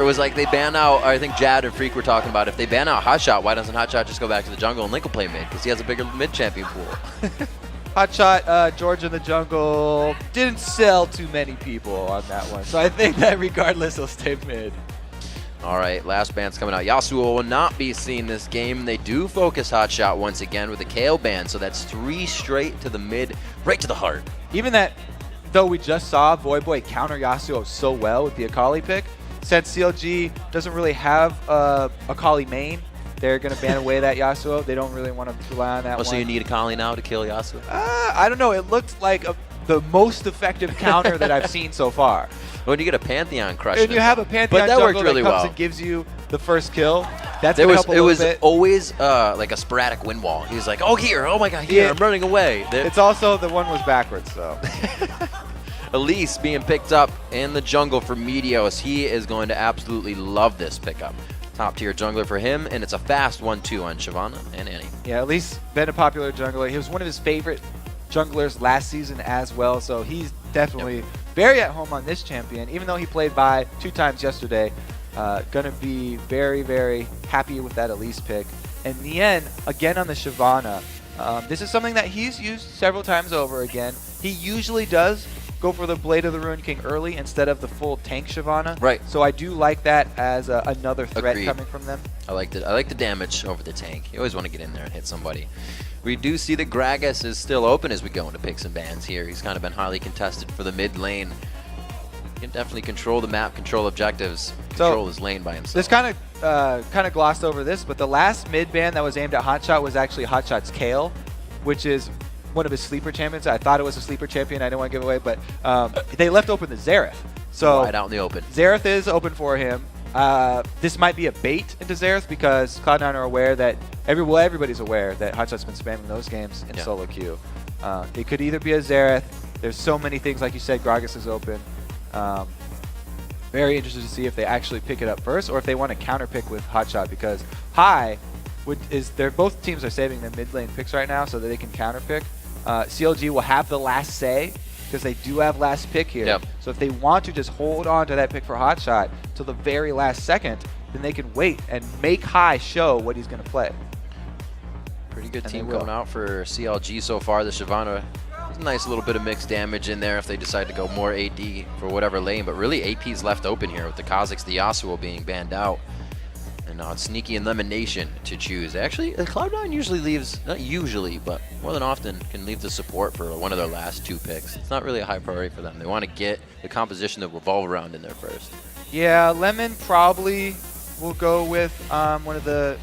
It was like they ban out, I think Jad and Freak were talking about, if they ban out HotShot, why doesn't HotShot just go back to the jungle and Link will play mid? Because he has a bigger mid champion pool. HotShot, George in the jungle didn't sell too many people on that one. So I think that regardless, he'll stay mid. All right, last ban's coming out. Yasuo will not be seen this game. They do focus HotShot once again with a KO ban, so that's 3 straight to the mid, right to the heart. Even that, though we just saw Voyboy counter Yasuo so well with the Akali pick, since CLG doesn't really have Akali main, they're going to ban away that Yasuo. They don't really want to rely on that one. So you need Akali now to kill Yasuo? I don't know. It looks like the most effective counter that I've seen so far. When you get a Pantheon crush. And you have a Pantheon that jungle worked really that comes well. and gives you the first kill. That's going to help a little bit. It was always like a sporadic win wall. He's like, oh, here. Oh, my God, here. I'm running away. It's also, the one was backwards, so. Elise being picked up in the jungle for Meteos. He is going to absolutely love this pickup. Top tier jungler for him, and it's a fast 1-2 on Shyvana and Annie. Yeah, Elise been a popular jungler. He was one of his favorite junglers last season as well, so he's definitely very at home on this champion. Even though he played by 2 times yesterday, gonna be very, very happy with that Elise pick. And Nien, again on the Shyvana. This is something that he's used several times over again. He usually does go for the Blade of the Ruined King early instead of the full tank Shyvana. Right. So I do like that as another threat Agreed. coming from them. I like the damage over the tank. You always want to get in there and hit somebody. We do see that Gragas is still open as we go into picks and bans here. He's kind of been highly contested for the mid lane. He can definitely control the map, control objectives, control his lane by himself. This kind of glossed over this, but the last mid ban that was aimed at HotShot was actually HotShot's Kale, which is one of his sleeper champions. I thought it was a sleeper champion. I didn't want to give away, but they left open the Xerath. So wide out in the open. Xerath is open for him. This might be a bait into Xerath because Cloud9 are aware that everybody's aware that HotShot's been spamming those games in solo queue. It could either be a Xerath. There's so many things, like you said. Gragas is open. Very interested to see if they actually pick it up first or if they want to counter pick with HotShot, because both teams are saving their mid lane picks right now so that they can counter pick. CLG will have the last say because they do have last pick here. Yep. So if they want to just hold on to that pick for HotShot till the very last second, then they can wait and make High show what he's going to play. Pretty good team coming out for CLG so far. The Shyvana, there's a nice little bit of mixed damage in there if they decide to go more AD for whatever lane, but really AP's left open here with the Kazakhs, the Yasuo being banned out. And now it's Sneaky and LemonNation to choose. Actually, Cloud9 usually leaves, not usually, but more than often, can leave the support for one of their last 2 picks. It's not really a high priority for them. They want to get the composition that revolve around in there first. Yeah, Lemon probably will go with one of the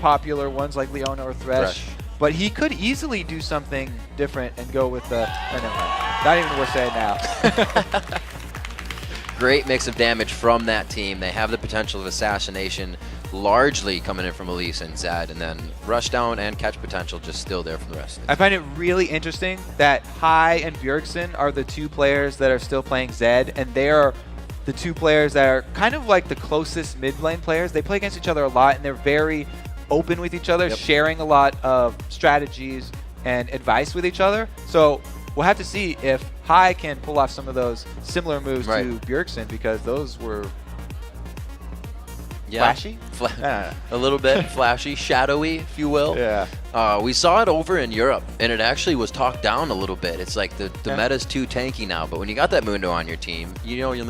popular ones like Leona or Thresh. But he could easily do something different and go with the... never mind. Not even worth saying now. Great mix of damage from that team. They have the potential of assassination largely coming in from Elise and Zed, and then rushdown and catch potential just still there from the rest of the I find it really interesting that High and Bjergsen are the 2 players that are still playing Zed, and they are the 2 players that are kind of like the closest mid lane players. They play against each other a lot, and they're very open with each other, sharing a lot of strategies and advice with each other. So we'll have to see if High can pull off some of those similar moves to Bjergsen, because those were flashy? A little bit flashy, shadowy, if you will. Yeah. We saw it over in Europe, and it actually was talked down a little bit. It's like the meta's too tanky now, but when you got that Mundo on your team, you know you're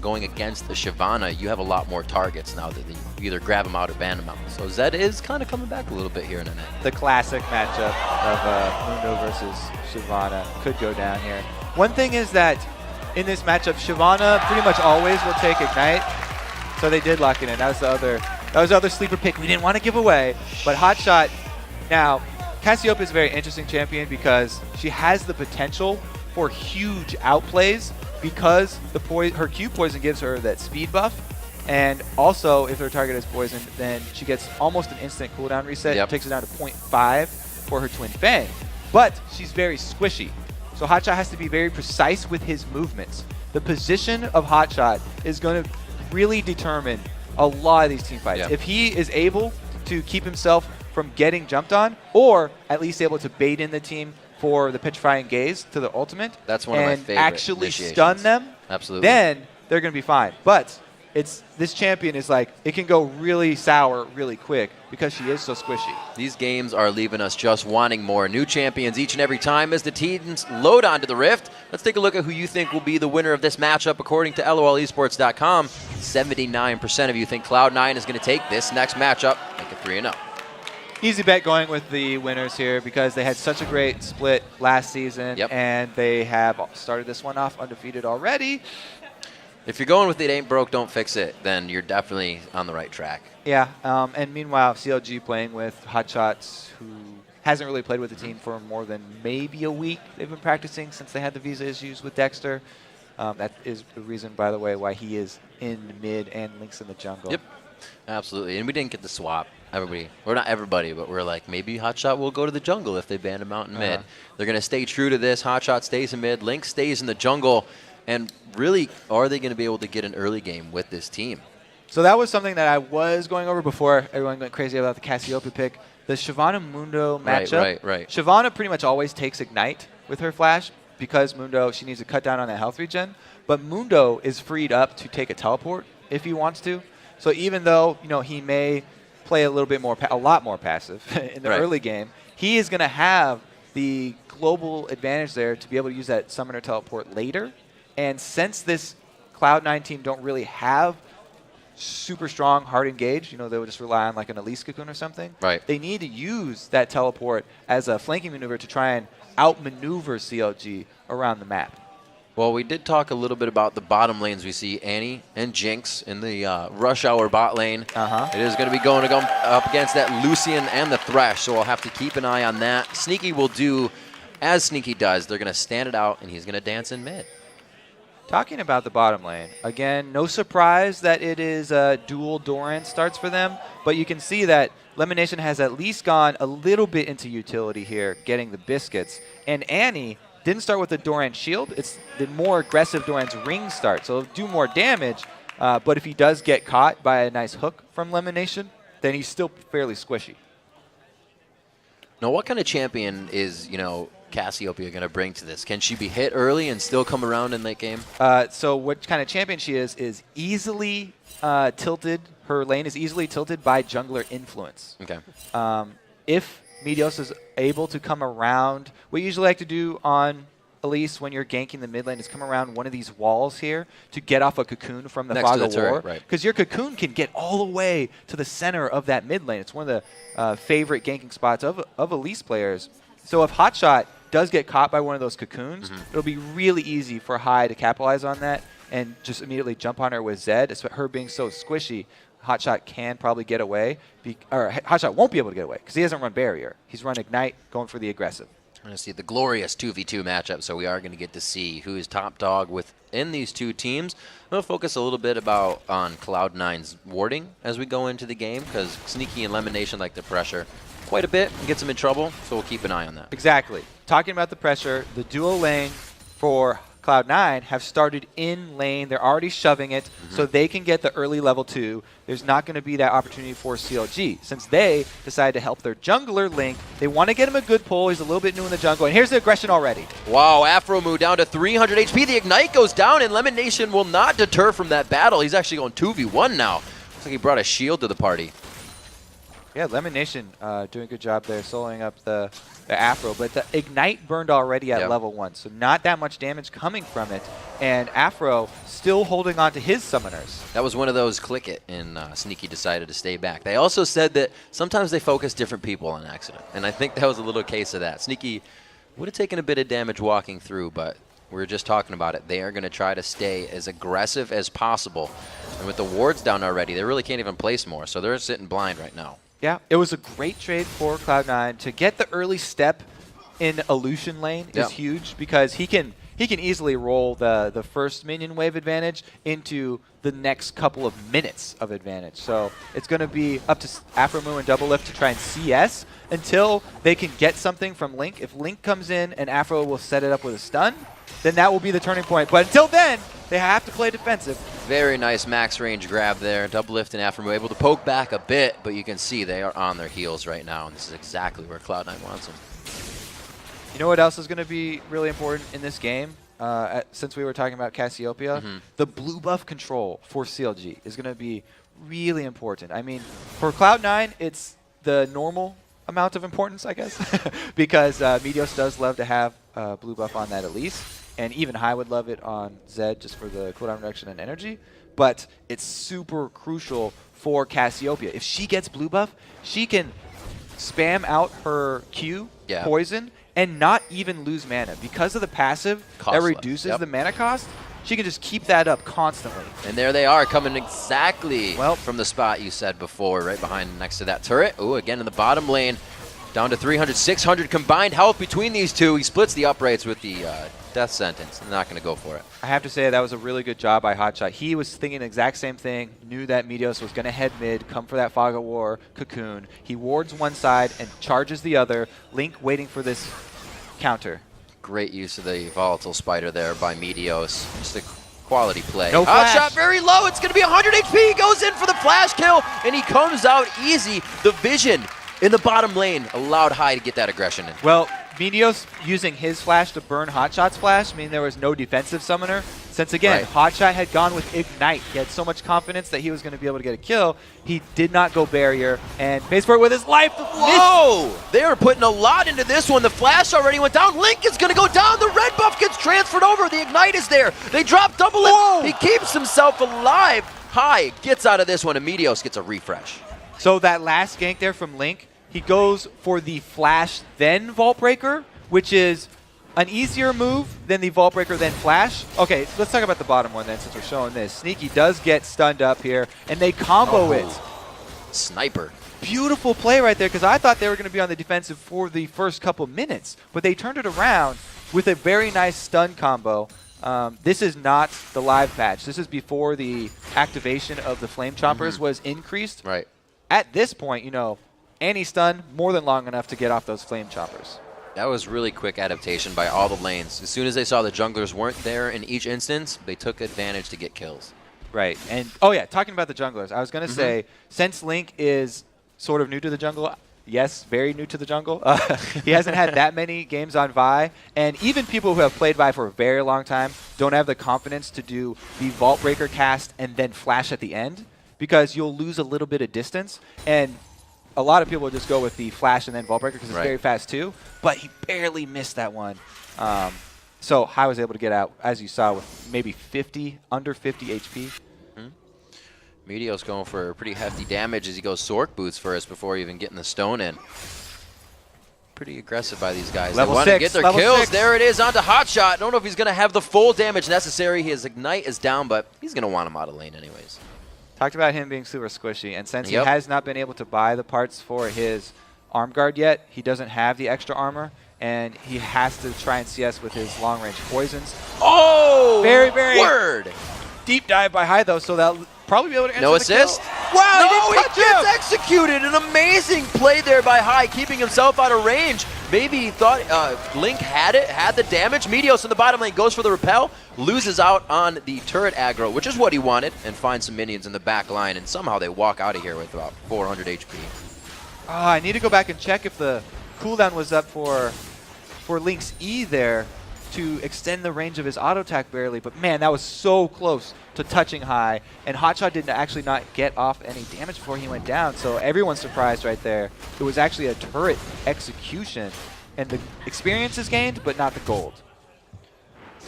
going against the Shyvana, you have a lot more targets now that you either grab them out or ban them out. So Zed is kind of coming back a little bit here in the net. The classic matchup of Mundo versus Shyvana could go down here. One thing is that in this matchup, Shyvana pretty much always will take Ignite. So they did lock it in. That was the other sleeper pick we didn't want to give away. But HotShot, now, Cassiopeia is a very interesting champion because she has the potential for huge outplays because her Q poison gives her that speed buff. And also, if her target is poisoned, then she gets almost an instant cooldown reset. It takes it down to 0.5 for her Twin Fang. But she's very squishy. So HotShot has to be very precise with his movements. The position of HotShot is going to really determine a lot of these team fights. If he is able to keep himself from getting jumped on, or at least able to bait in the team for the Petrifying Gaze to the ultimate, that's one of my favorite actually stun them, then they're going to be fine. But this champion is like, it can go really sour really quick because she is so squishy. These games are leaving us just wanting more. New champions each and every time as the teams load onto the Rift. Let's take a look at who you think will be the winner of this matchup. According to LOLesports.com, 79% of you think Cloud9 is going to take this next matchup, make it 3-0. Easy bet going with the winners here because they had such a great split last season, and they have started this one off undefeated already. If you're going with it ain't broke, don't fix it, then you're definitely on the right track. Yeah, and meanwhile, CLG playing with HotShots, who hasn't really played with the team for more than maybe a week. They've been practicing since they had the visa issues with Dexter. That is the reason, by the way, why he is in mid and Link's in the jungle. Yep, absolutely. And we didn't get the swap. Everybody, or not everybody, but we're like, maybe HotShot will go to the jungle if they ban him out in mid. They're going to stay true to this. HotShot stays in mid. Link stays in the jungle. And really, are they going to be able to get an early game with this team? So that was something that I was going over before everyone went crazy about the Cassiopeia pick. The Shyvana Mundo matchup. Right. Shyvana pretty much always takes Ignite with her flash because Mundo, she needs to cut down on that health regen. But Mundo is freed up to take a teleport if he wants to. So even though he may play a little bit more, a lot more passive in the early game, he is going to have the global advantage there to be able to use that summoner teleport later. And since this Cloud9 team don't really have super strong hard engage, they would just rely on like an Elise Cocoon or something. Right. They need to use that teleport as a flanking maneuver to try and outmaneuver CLG around the map. Well, we did talk a little bit about the bottom lanes. We see Annie and Jinx in the Rush Hour bot lane. It is going to be going up against that Lucian and the Thresh, so we'll have to keep an eye on that. Sneaky will do as Sneaky does. They're going to stand it out, and he's going to dance in mid. Talking about the bottom lane, again, no surprise that it is dual Doran starts for them, but you can see that LemonNation has at least gone a little bit into utility here, getting the biscuits. And Annie didn't start with the Doran shield. It's the more aggressive Doran's ring start, so it'll do more damage, but if he does get caught by a nice hook from LemonNation, then he's still fairly squishy. Now, what kind of champion is, Cassiopeia going to bring to this? Can she be hit early and still come around in late game? So what kind of champion she is easily tilted. Her lane is easily tilted by jungler influence. Okay. If Meteos is able to come around, what you usually like to do on Elise when you're ganking the mid lane is come around one of these walls here to get off a cocoon from the Fog of War. Because your cocoon can get all the way to the center of that mid lane. It's one of the favorite ganking spots of Elise players. So if HotShot does get caught by one of those cocoons, it'll be really easy for Hai to capitalize on that and just immediately jump on her with Zed. Her being so squishy, HotShot can probably get away. Or HotShot won't be able to get away because he doesn't run Barrier. He's run Ignite, going for the aggressive. We're going to see the glorious 2v2 matchup, so we are going to get to see who is top dog within these two teams. We'll focus a little bit on Cloud9's warding as we go into the game because Sneaky and LemonNation like the pressure quite a bit and gets them in trouble, so we'll keep an eye on that. Exactly. Talking about the pressure, the dual lane for Cloud9 have started in lane. They're already shoving it so they can get the early level 2. There's not going to be that opportunity for CLG. Since they decided to help their jungler Link, they want to get him a good pull. He's a little bit new in the jungle. And here's the aggression already. Wow, Afromu down to 300 HP. The Ignite goes down, and LemonNation will not deter from that battle. He's actually going 2v1 now. Looks like he brought a shield to the party. Yeah, LemonNation doing a good job there, soloing up the Afro, but the Ignite burned already at level 1, so not that much damage coming from it, and Afro still holding on to his summoners. That was one of those click it, and Sneaky decided to stay back. They also said that sometimes they focus different people on accident, and I think that was a little case of that. Sneaky would have taken a bit of damage walking through, but we were just talking about it. They are going to try to stay as aggressive as possible, and with the wards down already, they really can't even place more, so they're sitting blind right now. Yeah, it was a great trade for Cloud9 to get the early step in Illusion lane is huge because he can easily roll the first minion wave advantage into the next couple of minutes of advantage. So it's going to be up to Afromu and Doublelift to try and CS until they can get something from Link. If Link comes in and Afro will set it up with a stun, then that will be the turning point. But until then, they have to play defensive. Very nice max range grab there. Doublelift and Afromu able to poke back a bit, but you can see they are on their heels right now, and this is exactly where Cloud9 wants them. You know what else is going to be really important in this game? since we were talking about Cassiopeia, the blue buff control for CLG is going to be really important. I mean, for Cloud9, it's the normal amount of importance, I guess, because Meteos does love to have blue buff on that at least, and even High would love it on Zed just for the cooldown reduction and energy, but it's super crucial for Cassiopeia. If she gets blue buff, she can spam out her Q, poison, and not even lose mana. Because of the passive that reduces the mana cost, she can just keep that up constantly. And there they are, coming exactly from the spot you said before, right behind next to that turret. Ooh, again in the bottom lane, down to 300, 600 combined health between these two. He splits the uprights with the death sentence. I'm not going to go for it. I have to say that was a really good job by HotShot. He was thinking the exact same thing, knew that Meteos was going to head mid, come for that Fog of War cocoon. He wards one side and charges the other. Link waiting for this counter. Great use of the volatile spider there by Meteos. Just a quality play. No flash. HotShot very low. It's going to be 100 HP. He goes in for the flash kill, and he comes out easy. The vision in the bottom lane allowed High to get that aggression in. Well, Meteos using his flash to burn HotShot's flash, meaning there was no defensive summoner. Since, again, HotShot had gone with Ignite. He had so much confidence that he was going to be able to get a kill. He did not go barrier and pays for it with his life. Whoa! They are putting a lot into this one. The flash already went down. Link is going to go down. The red buff gets transferred over. The Ignite is there. They drop Doublelift. He keeps himself alive. High gets out of this one, and Meteos gets a refresh. So that last gank there from Link, he goes for the flash then Vault Breaker, which is an easier move than the Vault Breaker then flash. Okay, let's talk about the bottom one then since we're showing this. Sneaky does get stunned up here, and they combo it. Sniper. Beautiful play right there, because I thought they were going to be on the defensive for the first couple minutes, but they turned it around with a very nice stun combo. This is not the live patch. This is before the activation of the Flame Chompers was increased. Right. At this point, you know, anti-stun more than long enough to get off those Flame Chompers. That was really quick adaptation by all the lanes. As soon as they saw the junglers weren't there in each instance, they took advantage to get kills. Right. And, oh yeah, talking about the junglers, I was going to say, since Link is sort of new to the jungle, yes, very new to the jungle, he hasn't had that many games on Vi, and even people who have played Vi for a very long time don't have the confidence to do the Vault Breaker cast and then flash at the end, because you'll lose a little bit of distance, and a lot of people just go with the flash and then Vault Breaker because it's very fast too, but he barely missed that one. So High was able to get out, as you saw, with maybe under 50 HP. Meteos going for pretty hefty damage as he goes Sork Boots first before even getting the stone in. Pretty aggressive by these guys. Level they want 6, to get their kills. 6. There it is onto HotShot. I don't know if he's going to have the full damage necessary. His Ignite is down, but he's going to want him out of lane anyways. Talked about him being super squishy, and since he has not been able to buy the parts for his arm guard yet, he doesn't have the extra armor, and he has to try and CS with his long-range poisons. Oh! Very deep dive by High, though, so that'll probably be able to answer no the assist? Kill. Wow, no, he gets executed. An amazing play there by High, keeping himself out of range. Maybe he thought Link had the damage. Meteos in the bottom lane goes for the repel, loses out on the turret aggro, which is what he wanted, and finds some minions in the back line, and somehow they walk out of here with about 400 HP. I need to go back and check if the cooldown was up for Link's E there to extend the range of his auto attack barely, but man, that was so close to touching High, and HotShot didn't actually not get off any damage before he went down, so everyone's surprised right there. It was actually a turret execution, and the experience is gained, but not the gold.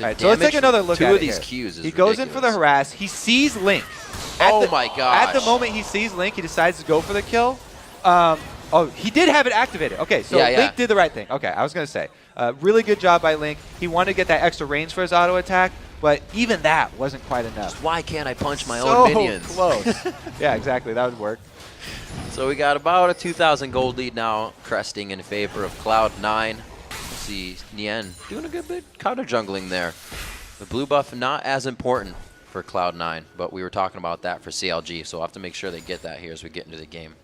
All right, so let's take another look at it. Two of these Qs is He goes in for the harass. He sees Link. My gosh. At the moment he sees Link, he decides to go for the kill. Oh, he did have it activated. Okay, so Link did the right thing. Okay, I was going to say. Really good job by Link. He wanted to get that extra range for his auto attack, but even that wasn't quite enough. Why can't I punch my own minions? So close. Yeah, exactly. That would work. So we got about a 2,000 gold lead now, cresting in favor of Cloud9. See Nien doing a good bit counter jungling there. The blue buff not as important for Cloud9, but we were talking about that for CLG, so we'll have to make sure they get that here as we get into the game.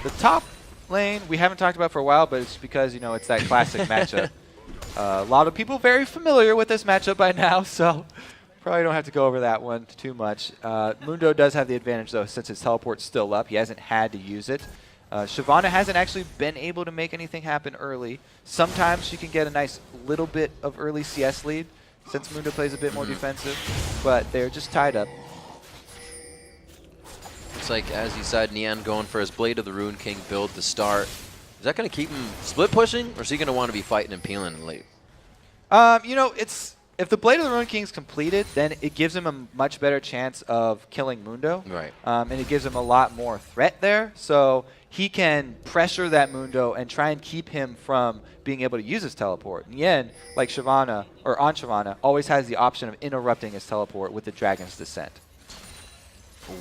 The top lane we haven't talked about for a while, but it's because, you know, it's that classic matchup. A lot of people very familiar with this matchup by now, so probably don't have to go over that one too much. Mundo does have the advantage, though, since his teleport's still up. He hasn't had to use it. Shyvana hasn't actually been able to make anything happen early. Sometimes she can get a nice little bit of early CS lead since Mundo plays a bit more defensive, but they're just tied up. Looks like, as you said, Nien going for his Blade of the Rune King build to start. Is that going to keep him split pushing, or is he going to want to be fighting and peeling late? You know, if the Blade of the Rune King's completed, then it gives him a much better chance of killing Mundo. Right. And it gives him a lot more threat there. So he can pressure that Mundo and try and keep him from being able to use his teleport. Nien, like Shyvana, or on Shyvana, always has the option of interrupting his teleport with the Dragon's Descent.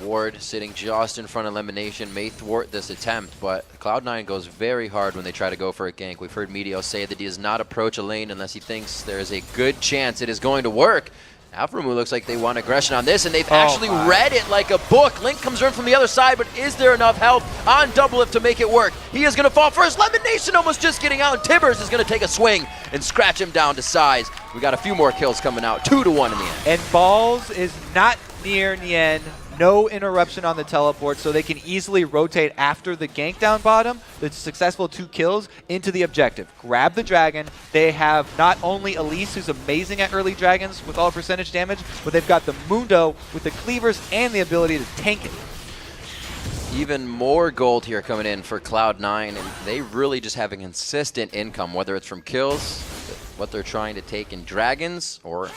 Ward sitting just in front of LemonNation may thwart this attempt, but Cloud9 goes very hard when they try to go for a gank. We've heard Meteos say that he does not approach a lane unless he thinks there is a good chance it is going to work. Alphamu looks like they want aggression on this, and they've actually read it like a book. Link comes in from the other side, but is there enough help on Doublelift to make it work? He is going to fall first. LemonNation almost just getting out, and Tibbers is going to take a swing and scratch him down to size. We got a few more kills coming out, 2-1 in the end. And Balls is not near Nien. No interruption on the teleport, so they can easily rotate after the gank down bottom, the successful 2 kills, into the objective. Grab the dragon. They have not only Elise, who's amazing at early dragons with all percentage damage, but they've got the Mundo with the cleavers and the ability to tank it. Even more gold here coming in for Cloud9, and they really just have a consistent income, whether it's from kills, what they're trying to take in dragons, or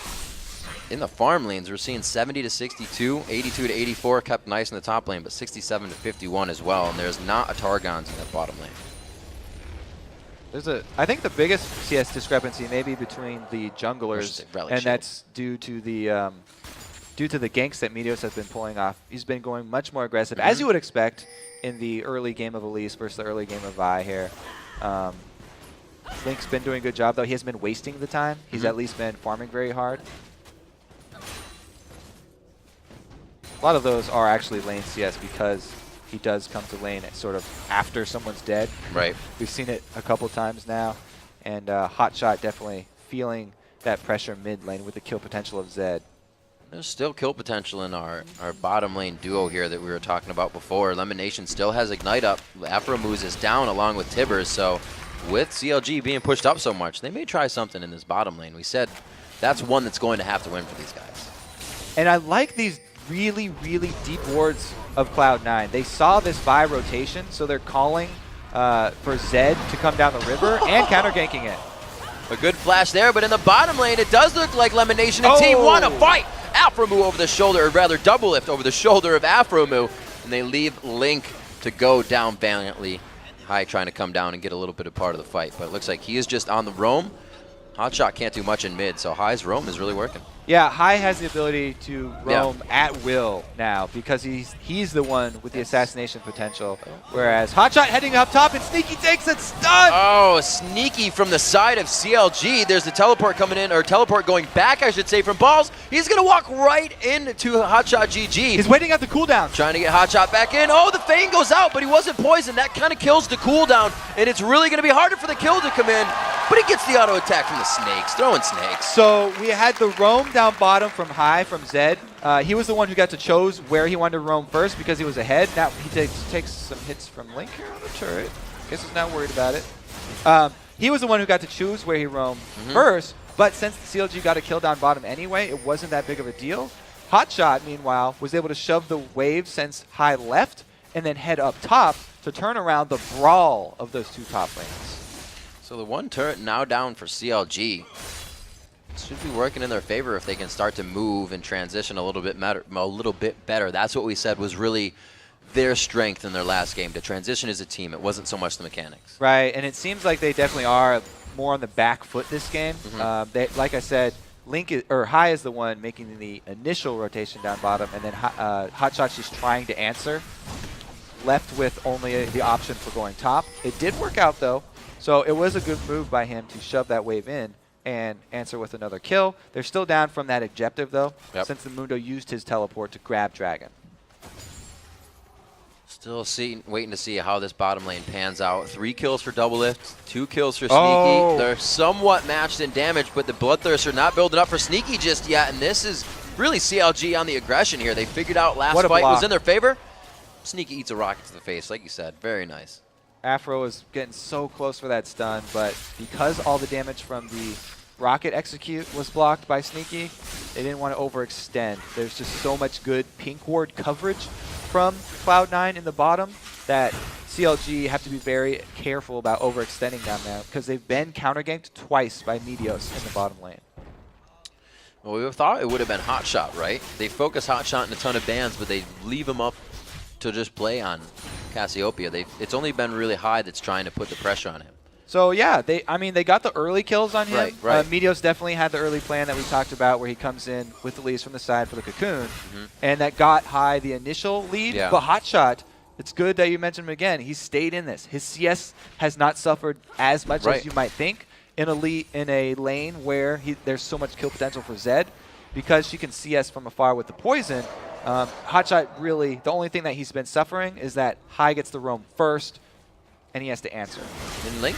in the farm lanes. We're seeing 70 to 62, 82 to 84, kept nice in the top lane, but 67 to 51 as well, and there's not a Targons in that bottom lane. I think the biggest CS discrepancy may be between the junglers, and that's due to the ganks that Meteos has been pulling off. He's been going much more aggressive, as you would expect in the early game of Elise versus the early game of Vi here. Link's been doing a good job, though. He hasn't been wasting the time. He's at least been farming very hard. A lot of those are actually lane CS because he does come to lane sort of after someone's dead. Right. We've seen it a couple times now, and HotShot definitely feeling that pressure mid lane with the kill potential of Zed. There's still kill potential in our bottom lane duo here that we were talking about before. LemonNation still has Ignite up. Afromoose is down along with Tibbers, so with CLG being pushed up so much, they may try something in this bottom lane. We said that's one that's going to have to win for these guys. And I like these really, really deep wards of Cloud9. They saw this Vi rotation, so they're calling for Zed to come down the river and counter-ganking it. A good flash there, but in the bottom lane, it does look like LemonNation and Team want to fight. Afromu over the shoulder, or rather Doublelift over the shoulder of Afromu, and they leave Link to go down valiantly. Hai trying to come down and get a little bit of part of the fight, but it looks like he is just on the roam. HotShot can't do much in mid, so Hai's roam is really working. Yeah, Hai has the ability to roam at will now because he's the one with the assassination potential, whereas HotShot heading up top and Sneaky takes a stun! Oh, Sneaky from the side of CLG. There's the teleport coming in, or teleport going back, I should say, from Balls. He's going to walk right into HotShotGG. He's waiting at the cooldown. Trying to get HotShot back in. Oh, the Fang goes out, but he wasn't poisoned. That kind of kills the cooldown, and it's really going to be harder for the kill to come in, but he gets the auto attack from the snakes, throwing snakes. So we had the roam down bottom from Hai, from Zed. He was the one who got to choose where he wanted to roam first because he was ahead. Now he takes some hits from Link here on the turret. Guess he's not worried about it. He was the one who got to choose where he roamed first, but since the CLG got a kill down bottom anyway, it wasn't that big of a deal. HotShot, meanwhile, was able to shove the wave since Hai left and then head up top to turn around the brawl of those two top lanes. So the one turret now down for CLG. Should be working in their favor if they can start to move and transition a little bit better. That's what we said was really their strength in their last game, to transition as a team. It wasn't so much the mechanics. Right, and it seems like they definitely are more on the back foot this game. Like I said, Hai is the one making the initial rotation down bottom, and then HotShot's just trying to answer, left with only the option for going top. It did work out though, so it was a good move by him to shove that wave in and answer with another kill. They're still down from that objective though, since the Mundo used his teleport to grab Dragon. Still waiting to see how this bottom lane pans out. 3 kills for Doublelift, 2 kills for Sneaky. They're somewhat matched in damage, but the Bloodthirst are not building up for Sneaky just yet, and this is really CLG on the aggression here. They figured out last fight was in their favor. Sneaky eats a rocket to the face, like you said. Very nice. Afro is getting so close for that stun, but because all the damage from the rocket execute was blocked by Sneaky, they didn't want to overextend. There's just so much good pink ward coverage from Cloud9 in the bottom that CLG have to be very careful about overextending down there because they've been counter-ganked twice by Meteos in the bottom lane. Well, we thought it would have been HotShot, right? They focus HotShot in a ton of bans, but they leave him up to just play on Cassiopeia. It's only been really high that's trying to put the pressure on him. So yeah, they got the early kills on him. Right. Meteos definitely had the early plan that we talked about where he comes in with the leads from the side for the cocoon. And that got high the initial lead. Yeah. But HotShot, it's good that you mentioned him again. He stayed in this. His CS has not suffered as much as you might think in a lane where there's so much kill potential for Zed. Because she can CS from afar with the poison, HotShot really, the only thing that he's been suffering is that High gets the roam first, and he has to answer. And Link,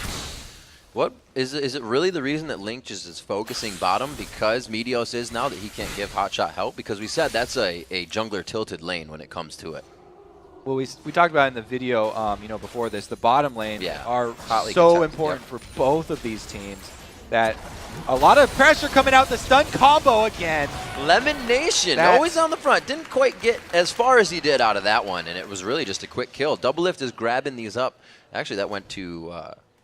what is it really the reason that Link just is focusing bottom because Meteos is now that he can't give HotShot help? Because we said that's a jungler tilted lane when it comes to it. Well, we talked about in the video, before this, the bottom lane are hotly so contested, important for both of these teams that a lot of pressure coming out the stun combo again. LemonNation, always on the front. Didn't quite get as far as he did out of that one, and it was really just a quick kill. Doublelift is grabbing these up. Actually, that went to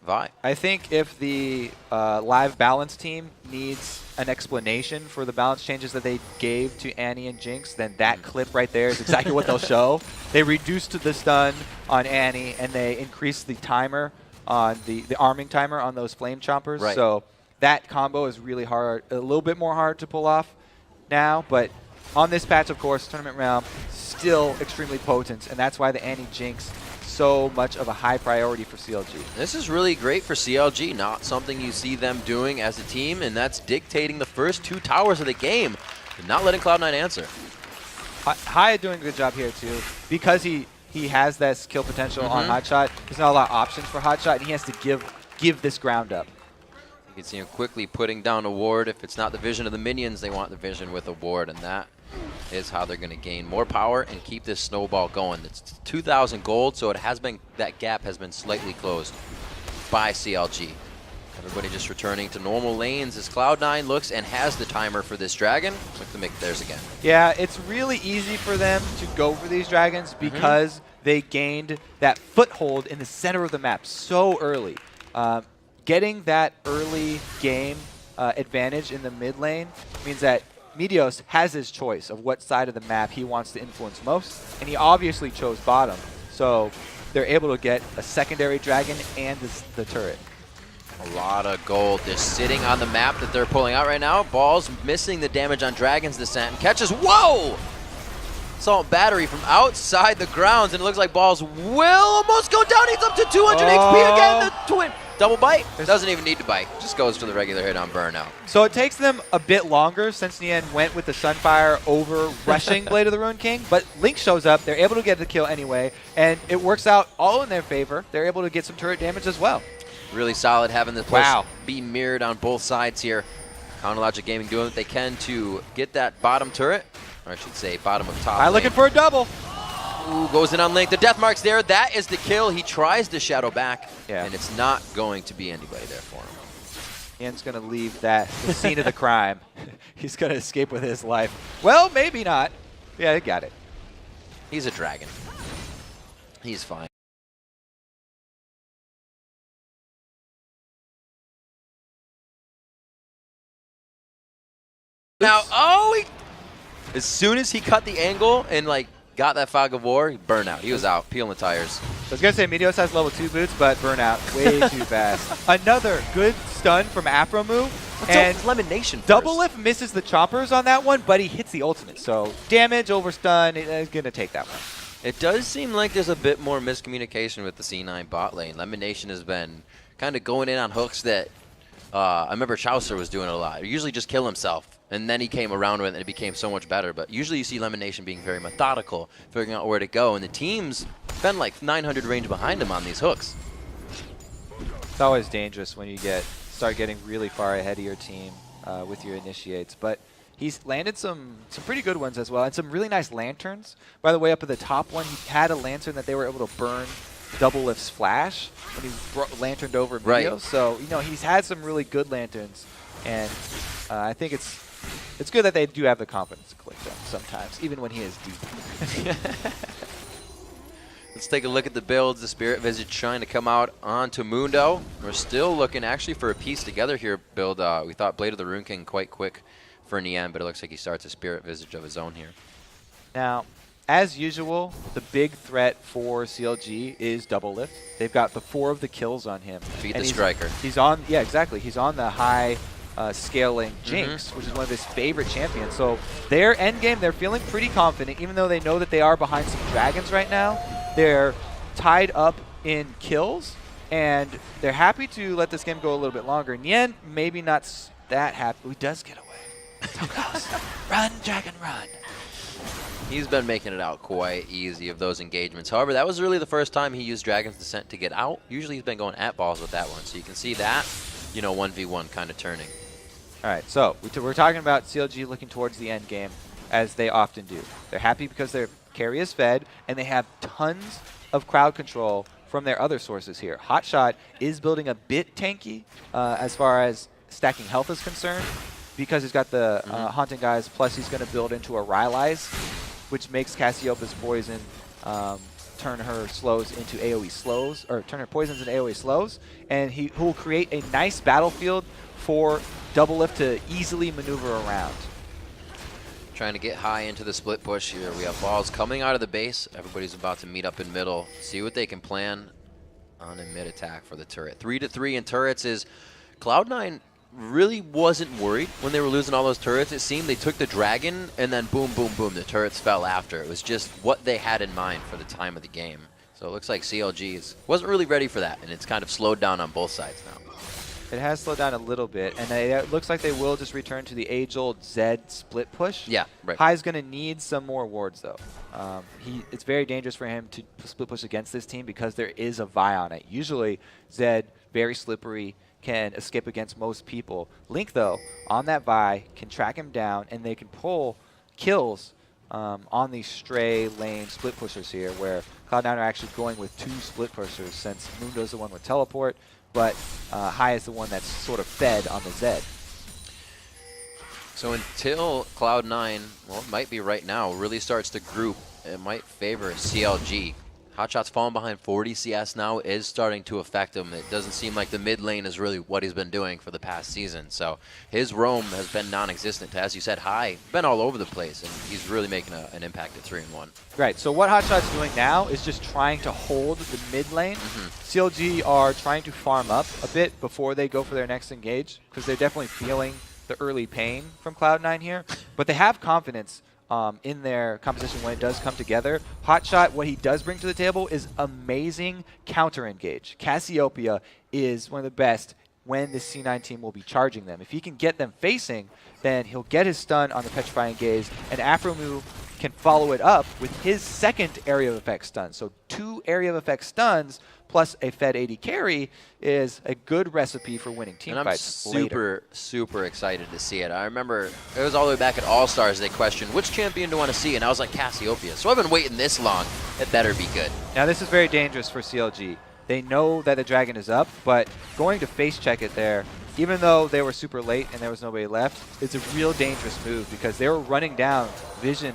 Vi. I think if the live balance team needs an explanation for the balance changes that they gave to Annie and Jinx, then that clip right there is exactly what they'll show. They reduced the stun on Annie, and they increased the timer on the arming timer on those flame chompers. Right. So that combo is really hard, a little bit more hard to pull off now, but on this patch, of course, tournament round, still extremely potent, and that's why the Annie Jinx so much of a high priority for CLG. This is really great for CLG, not something you see them doing as a team, and that's dictating the first 2 towers of the game, and not letting Cloud9 answer. High doing a good job here too, because he has that skill potential on HotShot. There's not a lot of options for HotShot, and he has to give this ground up. You can see him quickly putting down a ward. If it's not the vision of the minions, they want the vision with a ward, and that is how they're going to gain more power and keep this snowball going. It's 2,000 gold, so that gap has been slightly closed by CLG. Everybody just returning to normal lanes as Cloud9 looks and has the timer for this dragon. Look to make theirs again. Yeah, it's really easy for them to go for these dragons because they gained that foothold in the center of the map so early. Getting that early game advantage in the mid lane means that Meteos has his choice of what side of the map he wants to influence most, and he obviously chose bottom. So they're able to get a secondary dragon and the turret. A lot of gold just sitting on the map that they're pulling out right now. Ball's missing the damage on Dragon's Descent and catches. Whoa! Assault Battery from outside the grounds, and it looks like Balls will almost go down. He's up to 200 HP again. The twin double bite. Doesn't even need to bite. Just goes for the regular hit on Burnout. So it takes them a bit longer since Nien went with the Sunfire over rushing Blade of the Ruined King, but Link shows up. They're able to get the kill anyway, and it works out all in their favor. They're able to get some turret damage as well. Really solid having the push be mirrored on both sides here. CounterLogic Gaming doing what they can to get that bottom turret, or I should say bottom of top. Looking for a double. Ooh, goes in on Link. The death mark's there. That is the kill. He tries to shadow back, and it's not going to be anybody there for him. Nien's going to leave the scene of the crime. He's going to escape with his life. Well, maybe not. Yeah, they got it. He's a dragon. He's fine. Now, as soon as he cut the angle and got that fog of war, he burned out. He was out, peeling the tires. I was going to say Meteos has level 2 boots, but burnout way too fast. Another good stun from Afromu. And LemonNation Doublelift misses the choppers on that one, but he hits the ultimate. So damage over stun is going to take that one. It does seem like there's a bit more miscommunication with the C9 bot lane. LemonNation has been kind of going in on hooks that I remember Chaucer was doing a lot. He usually just kill himself. And then he came around with it and it became so much better. But usually you see LemonNation being very methodical, figuring out where to go. And the team's been like 900 range behind him on these hooks. It's always dangerous when you start getting really far ahead of your team with your initiates. But He's landed some pretty good ones as well, and some really nice lanterns. By the way, up at the top one, he had a lantern that they were able to burn Doublelift's flash when he lanterned over Meteos. Right. So, you know, he's had some really good lanterns, and I think it's good that they do have the confidence to click them sometimes, even when he is deep. Let's take a look at the builds. The Spirit Visage trying to come out onto Mundo. We're still looking actually for a piece together here build. We thought Blade of the Rune King quite quick for Nien, but it looks like he starts a Spirit Visage of his own here. Now, as usual, the big threat for CLG is Doublelift. They've got the 4 of the kills on him. Beat the striker. He's on, yeah, exactly. He's on the high scaling Jinx, which is one of his favorite champions. So their end game, they're feeling pretty confident, even though they know that they are behind some dragons right now. They're tied up in kills, and they're happy to let this game go a little bit longer. Nien, maybe not that happy. He does get away. So close. Run, dragon, run. He's been making it out quite easy of those engagements. However, that was really the first time he used Dragon's Descent to get out. Usually he's been going at balls with that one. So you can see that, you know, 1v1 kind of turning. All right, so we're talking about CLG looking towards the end game, as they often do. They're happy because their carry is fed, and they have tons of crowd control from their other sources here. HotShot is building a bit tanky as far as stacking health is concerned, because he's got the Haunting Guys, plus he's going to build into a Rylai's, which makes Cassiopeia's poison turn her slows into AoE slows, or turn her poisons into AoE slows, and he will create a nice battlefield for Doublelift to easily maneuver around. Trying to get high into the split push here. We have balls coming out of the base. Everybody's about to meet up in middle. See what they can plan on a mid attack for the turret. 3-3 in turrets is Cloud9 really wasn't worried when they were losing all those turrets. It seemed they took the dragon and then boom, boom, boom, the turrets fell after. It was just what they had in mind for the time of the game. So it looks like CLG wasn't really ready for that, and it's kind of slowed down on both sides now. It has slowed down a little bit, and it looks like they will just return to the age-old Zed split push. Yeah, right. Hai's going to need some more wards, though. It's very dangerous for him to split push against this team because there is a Vi on it. Usually, Zed, very slippery, can escape against most people. Link, though, on that Vi, can track him down, and they can pull kills on these stray lane split pushers here, where Cloud9 are actually going with 2 split pushers, since Mundo's the one with teleport, but Hai is the one that's sort of fed on the Zed. So until Cloud9, well, it might be right now, really starts to group, it might favor CLG. HotShot's falling behind 40 CS now, is starting to affect him. It doesn't seem like the mid lane is really what he's been doing for the past season. So his roam has been non-existent. As you said, Hai been all over the place, and he's really making an impact at 3-1. Right, so what HotShot's doing now is just trying to hold the mid lane. CLG are trying to farm up a bit before they go for their next engage, because they're definitely feeling the early pain from Cloud9 here. But they have confidence in their composition when it does come together. HotShot, what he does bring to the table is amazing counter-engage. Cassiopeia is one of the best when the C9 team will be charging them. If he can get them facing, then he'll get his stun on the Petrifying Gaze, and Afromu can follow it up with his second area of effect stun. So 2 area of effect stuns plus a fed AD carry is a good recipe for winning team fights later. super excited to see it. I remember it was all the way back at All-Stars they questioned, which champion do you want to see? And I was like, Cassiopeia. So I've been waiting this long. It better be good. Now this is very dangerous for CLG. They know that the dragon is up, but going to face check it there, even though they were super late and there was nobody left, it's a real dangerous move because they were running down Vision.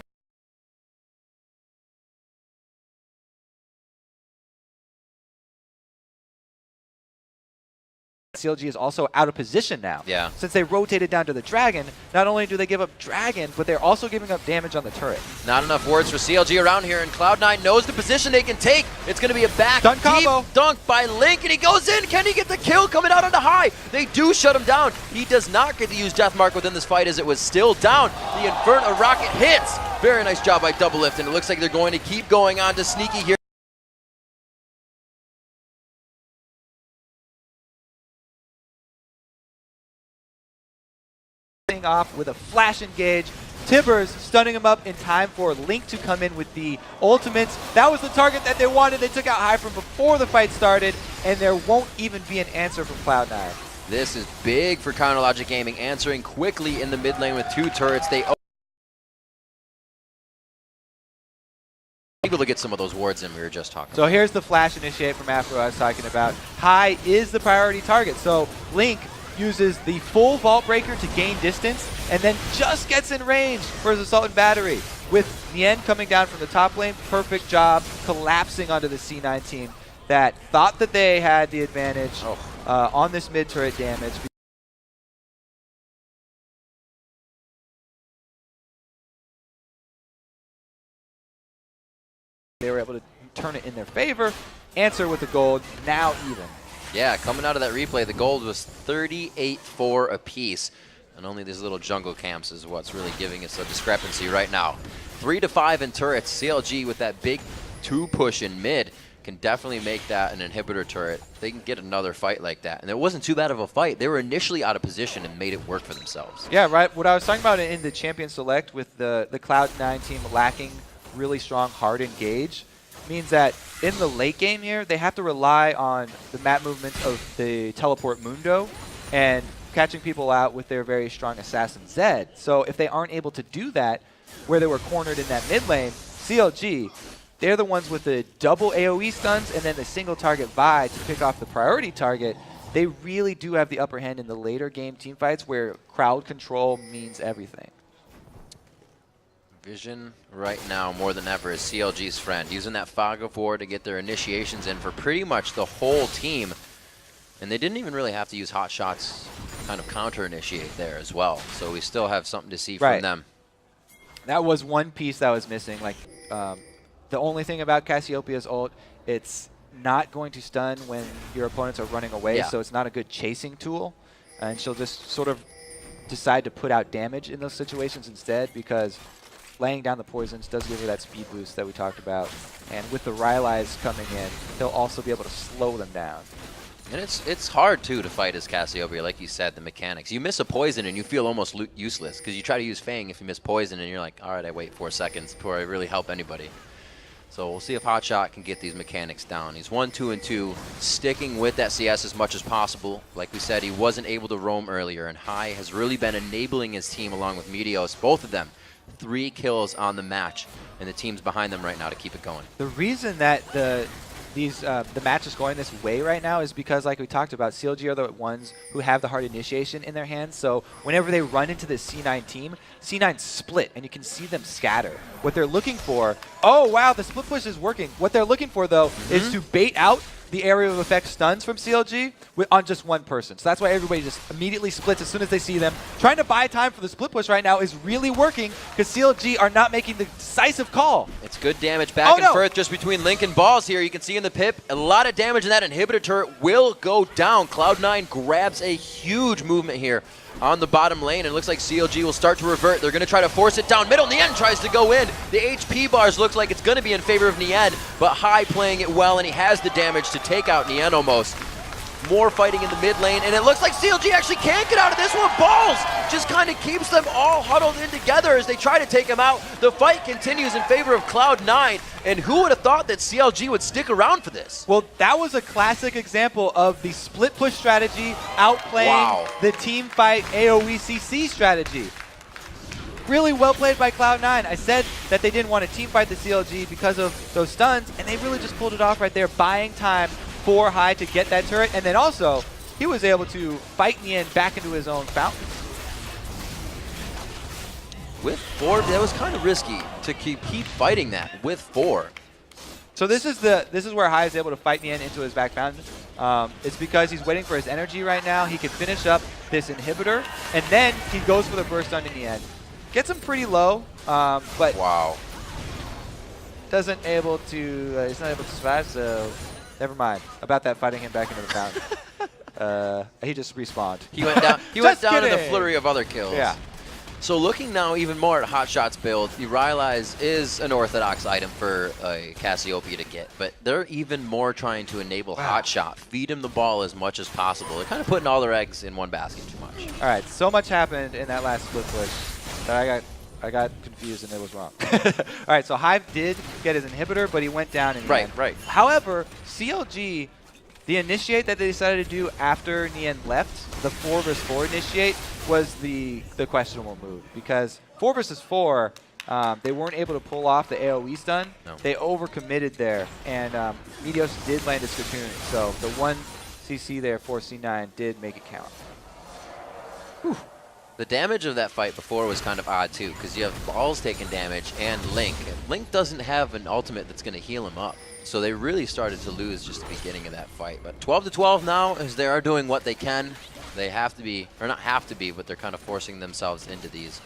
CLG is also out of position now. Yeah. Since they rotated down to the dragon, not only do they give up dragon, but they're also giving up damage on the turret. Not enough words for CLG around here, and Cloud9 knows the position they can take. It's going to be a back dunk deep combo. Dunk by Link, and he goes in. Can he get the kill coming out on the Hai? They do shut him down. He does not get to use Deathmark within this fight as it was still down. The Inferno rocket hits. Very nice job by Doublelift, and it looks like they're going to keep going on to Sneaky here. Off with a flash engage. Tibbers stunning him up in time for Link to come in with the ultimates. That was the target that they wanted. They took out Hai from before the fight started, and there won't even be an answer from Cloud9. This is big for CounterLogic Gaming, answering quickly in the mid lane with 2 turrets. They able to get some of those wards in we were just talking So about. here's the flash initiate from after I was talking about. High is the priority target. So Link uses the full Vault Breaker to gain distance and then just gets in range for his Assault and Battery. With Nien coming down from the top lane, perfect job collapsing onto the C9 team that thought that they had the advantage on this mid turret damage. They were able to turn it in their favor, answer with the gold, now even. Yeah, coming out of that replay, the gold was 38-4 apiece. And only these little jungle camps is what's really giving us a discrepancy right now. 3-5 in turrets. CLG with that big 2 push in mid can definitely make that an inhibitor turret. They can get another fight like that. And it wasn't too bad of a fight. They were initially out of position and made it work for themselves. Yeah, right. What I was talking about in the Champion Select with the Cloud9 team lacking really strong hard engage means that in the late game here, they have to rely on the map movements of the Teleport Mundo and catching people out with their very strong Assassin Zed. So if they aren't able to do that, where they were cornered in that mid lane, CLG, they're the ones with the double AoE stuns and then the single target Vi to pick off the priority target. They really do have the upper hand in the later game teamfights where crowd control means everything. Vision right now more than ever is CLG's friend, using that Fog of War to get their initiations in for pretty much the whole team. And they didn't even really have to use hot shots kind of counter initiate there as well. So we still have something to see from them. That was one piece that was missing. Like the only thing about Cassiopeia's ult, it's not going to stun when your opponents are running away, so it's not a good chasing tool. And she'll just sort of decide to put out damage in those situations instead, because laying down the poisons does give her that speed boost that we talked about. And with the Rylai's coming in, he'll also be able to slow them down. And it's hard, too, to fight as Cassiopeia, like you said, the mechanics. You miss a poison and you feel almost useless, because you try to use Fang if you miss poison and you're like, all right, I wait 4 seconds before I really help anybody. So we'll see if HotShot can get these mechanics down. He's 1, 2, and 2, sticking with that CS as much as possible. Like we said, he wasn't able to roam earlier, and High has really been enabling his team along with Meteos, both of them. 3 kills on the match, and the team's behind them right now to keep it going. The reason that the match is going this way right now is because, like we talked about, CLG are the ones who have the hard initiation in their hands. So whenever they run into the C9 team, C9 split, and you can see them scatter. What they're looking for, oh wow, the split push is working. What they're looking for, though, is to bait out the area of effect stuns from CLG on just one person. So that's why everybody just immediately splits as soon as they see them. Trying to buy time for the split push right now is really working because CLG are not making the decisive call. It's good damage back and forth just between Link and Balls here. You can see in the pip, a lot of damage, and that inhibitor turret will go down. Cloud9 grabs a huge movement here on the bottom lane, and it looks like CLG will start to revert. They're going to try to force it down middle. Nien tries to go in. The HP bars looks like it's going to be in favor of Nien, but High playing it well, and he has the damage to take out Nien almost. More fighting in the mid lane, and it looks like CLG actually can't get out of this one. Balls just kind of keeps them all huddled in together as they try to take him out. The fight continues in favor of Cloud9, and who would have thought that CLG would stick around for this? Well, that was a classic example of the split push strategy outplaying the team fight AoE CC strategy. Really well played by Cloud9. I said that they didn't want to team fight the CLG because of those stuns, and they really just pulled it off right there, buying time for High to get that turret, and then also he was able to fight Nien back into his own fountain. With 4, that was kind of risky to keep fighting that with 4. So this is where High is able to fight Nien into his back fountain. It's because he's waiting for his energy right now. He can finish up this inhibitor, and then he goes for the burst on Nien. Gets him pretty low, but he's not able to survive, so never mind about that fighting him back into the fountain. He just respawned. He went down. He went down in a flurry of other kills. Yeah. So looking now even more at HotShot's build, the Rylai's is an orthodox item for Cassiopeia to get, but they're even more trying to enable HotShot, feed him the ball as much as possible. They're kind of putting all their eggs in one basket too much. All right, so much happened in that last split push that I got confused and it was wrong. All right, so Hive did get his inhibitor, but he went down in the end. Right. However, CLG The initiate that they decided to do after Nien left, the 4 versus 4 initiate, was the questionable move. Because 4 versus 4, they weren't able to pull off the AoE stun. No. They overcommitted there, and Meteos did land a Scotoon. So the 1 CC there for C9 did make it count. Whew. The damage of that fight before was kind of odd too, because you have Balls taking damage and Link. Link doesn't have an ultimate that's going to heal him up. So they really started to lose just the beginning of that fight. But 12-12 now, as they are doing what they can. They have to be, or not have to be, but they're kind of forcing themselves into these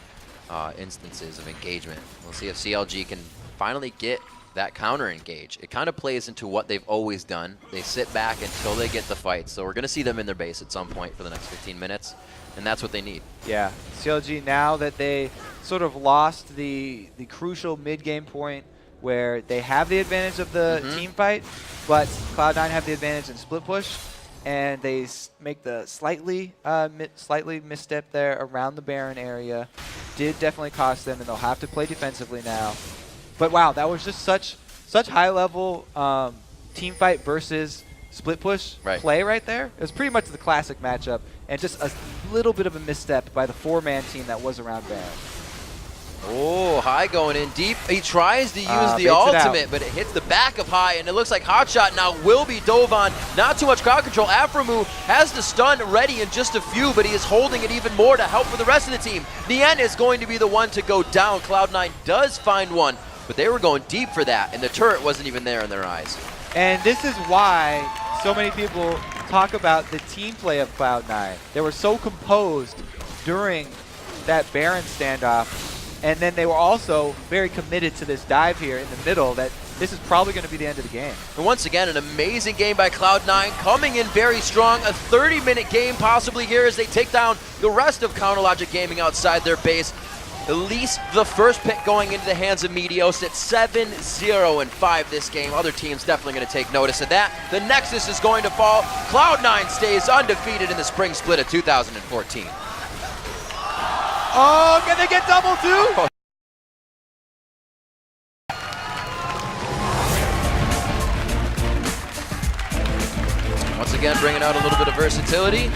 instances of engagement. We'll see if CLG can finally get that counter engage. It kind of plays into what they've always done. They sit back until they get the fight. So we're going to see them in their base at some point for the next 15 minutes. And that's what they need. Yeah, CLG, now that they sort of lost the crucial mid-game point where they have the advantage of the team fight, but Cloud9 have the advantage in split push, and they make the slightly misstep there around the Baron area. Did definitely cost them, and they'll have to play defensively now. But wow, that was just such high-level team fight versus split push play right there. It was pretty much the classic matchup, and just a little bit of a misstep by the 4-man team that was around Baron. Oh, High going in deep. He tries to use the ultimate, but it hits the back of High, and it looks like HotShot now will be dove on. Not too much crowd control. Aframu has the stun ready in just a few, but he is holding it even more to help for the rest of the team. Nien is going to be the one to go down. Cloud9 does find one, but they were going deep for that, and the turret wasn't even there in their eyes. And this is why so many people talk about the team play of Cloud9. They were so composed during that Baron standoff, and then they were also very committed to this dive here in the middle that this is probably going to be the end of the game. And once again, an amazing game by Cloud9, coming in very strong. A 30-minute game possibly here as they take down the rest of CounterLogic Gaming outside their base. At least the first pick going into the hands of Meteos at 7-0-5 this game. Other teams definitely going to take notice of that. The Nexus is going to fall. Cloud9 stays undefeated in the spring split of 2014. Oh, can they get double too? Once again, bringing out a little bit of versatility.